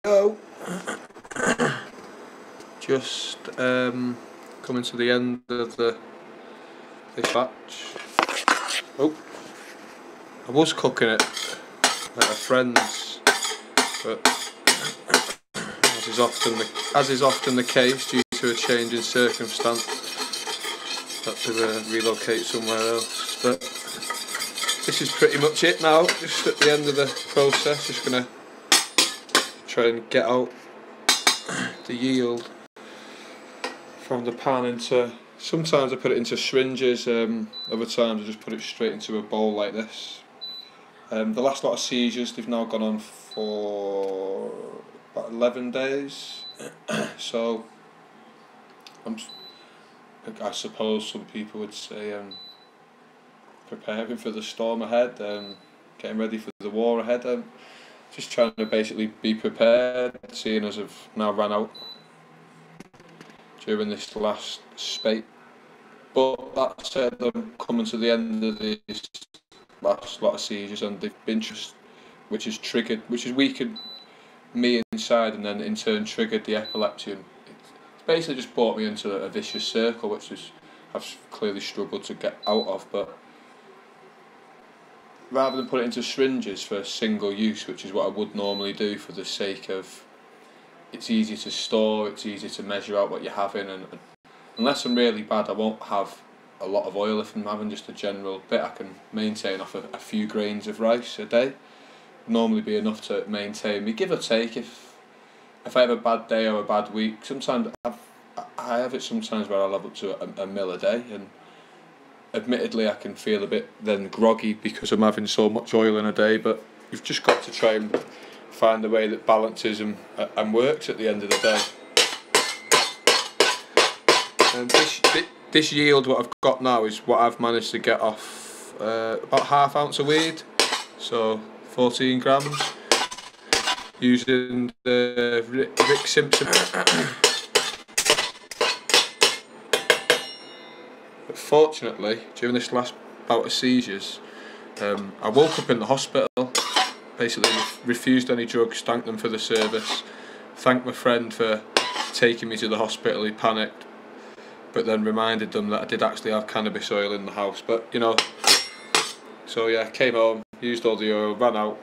Go. Just coming to the end of this batch. Oh, I was cooking it at a friend's, but as is often the case, due to a change in circumstance, had to relocate somewhere else. But this is pretty much it now. Just at the end of the process, just gonna try and get out the yield from the pan into. Sometimes I put it into syringes. Other times I just put it straight into a bowl like this. The last lot of seizures, they've now gone on for about 11 days. So I suppose some people would say preparing for the storm ahead, getting ready for the war ahead. Just trying to basically be prepared, seeing as I've now ran out during this last spate. But that said, I'm coming to the end of this last lot of seizures, and they've been which has weakened me inside, and then in turn triggered the epilepsy. And it's basically just brought me into a vicious circle, which I've clearly struggled to get out of. But rather than put it into syringes for single use, which is what I would normally do for the sake of it's easy to store, it's easy to measure out what you're having, and unless I'm really bad, I won't have a lot of oil. If I'm having just a general bit, I can maintain off a few grains of rice a day. Normally be enough to maintain me, give or take. If I have a bad day or a bad week, sometimes I have it sometimes where I'll have up to a meal a day, and admittedly I can feel a bit then groggy because I'm having so much oil in a day, but you've just got to try and find the way that balances and works at the end of the day. And this yield, what I've got now, is what I've managed to get off about ½ ounce of weed, so 14 grams, using the Rick Simpson. But fortunately, during this last bout of seizures, I woke up in the hospital, basically refused any drugs, thanked them for the service, thanked my friend for taking me to the hospital. He panicked, but then reminded them that I did actually have cannabis oil in the house. But you know, so yeah, came home, used all the oil, ran out.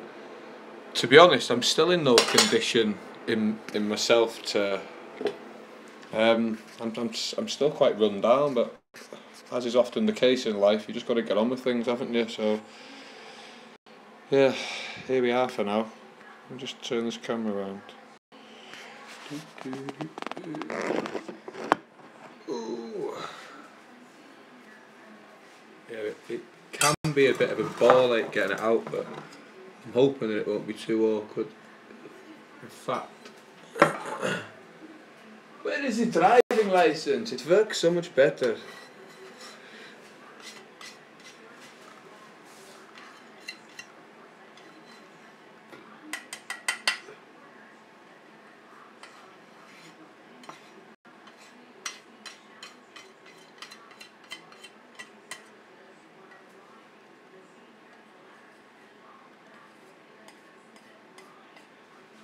To be honest, I'm still in no condition in myself to. I'm still quite run down, but as is often the case in life, you just got to get on with things, haven't you? So yeah, here we are for now. I'll just turn this camera around. Ooh. Yeah, it can be a bit of a ball ache getting it out, but I'm hoping that it won't be too awkward. In fact, where is the driving license? It works so much better.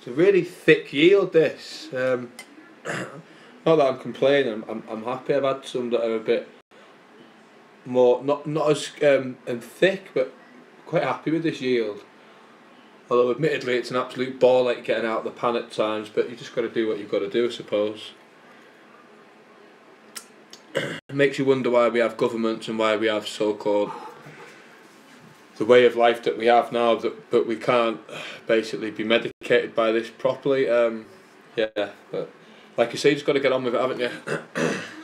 It's a really thick yield, this. Not that I'm complaining, I'm happy. I've had some that are a bit more, not as and thick, but quite happy with this yield. Although admittedly it's an absolute ball like getting out of the pan at times, but you just got to do what you've got to do, I suppose. It makes you wonder why we have governments and why we have so-called the way of life that we have now, but we can't basically be medicated by this properly. Yeah, but like you say, you just got to get on with it, haven't you?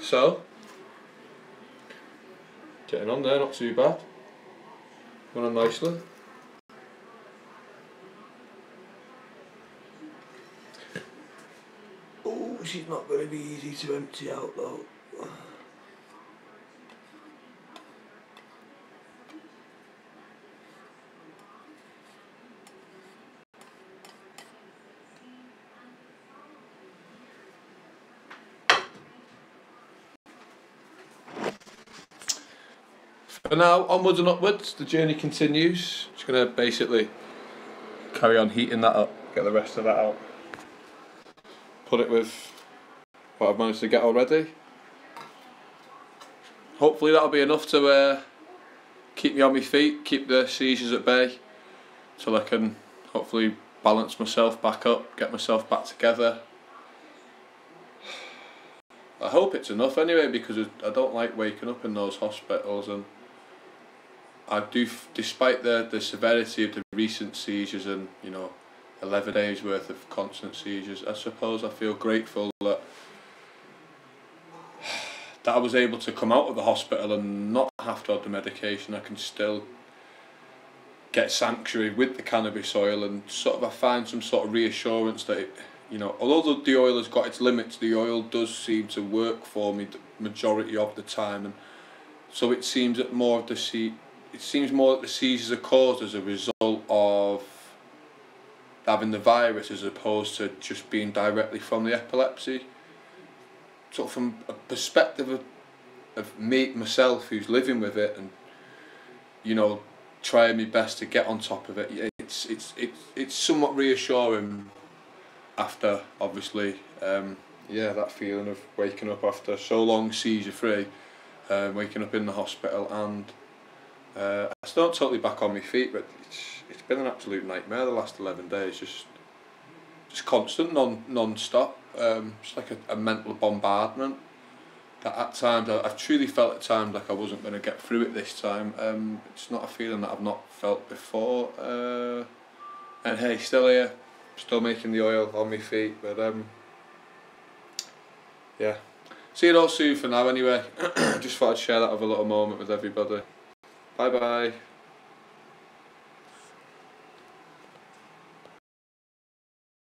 So, getting on there, not too bad. Going on nicely. Oh, she's not going to be easy to empty out though. For now, onwards and upwards, the journey continues. Just going to basically carry on heating that up, get the rest of that out. put it with what I've managed to get already. Hopefully that'll be enough to keep me on my feet, keep the seizures at bay, till I can hopefully balance myself back up, get myself back together. I hope it's enough anyway, because I don't like waking up in those hospitals, and I do, despite the severity of the recent seizures and 11 days worth of constant seizures, I suppose I feel grateful that I was able to come out of the hospital and not have to have the medication. I can still get sanctuary with the cannabis oil, and I find some sort of reassurance that although the oil has got its limits, the oil does seem to work for me the majority of the time, and so it seems that more that the seizures are caused as a result of having the virus, as opposed to just being directly from the epilepsy. So from a perspective of myself who's living with it, and trying my best to get on top of it, it's somewhat reassuring after, obviously, that feeling of waking up after so long seizure free, waking up in the hospital, and I still not totally back on my feet, but it's been an absolute nightmare the last 11 days, just constant, non-stop, just like a mental bombardment that at times, I've truly felt at times like I wasn't going to get through it this time. It's not a feeling that I've not felt before, and hey, still here, still making the oil on my feet, but yeah. See you all soon for now anyway. Just thought I'd share that with a little moment with everybody. Bye bye.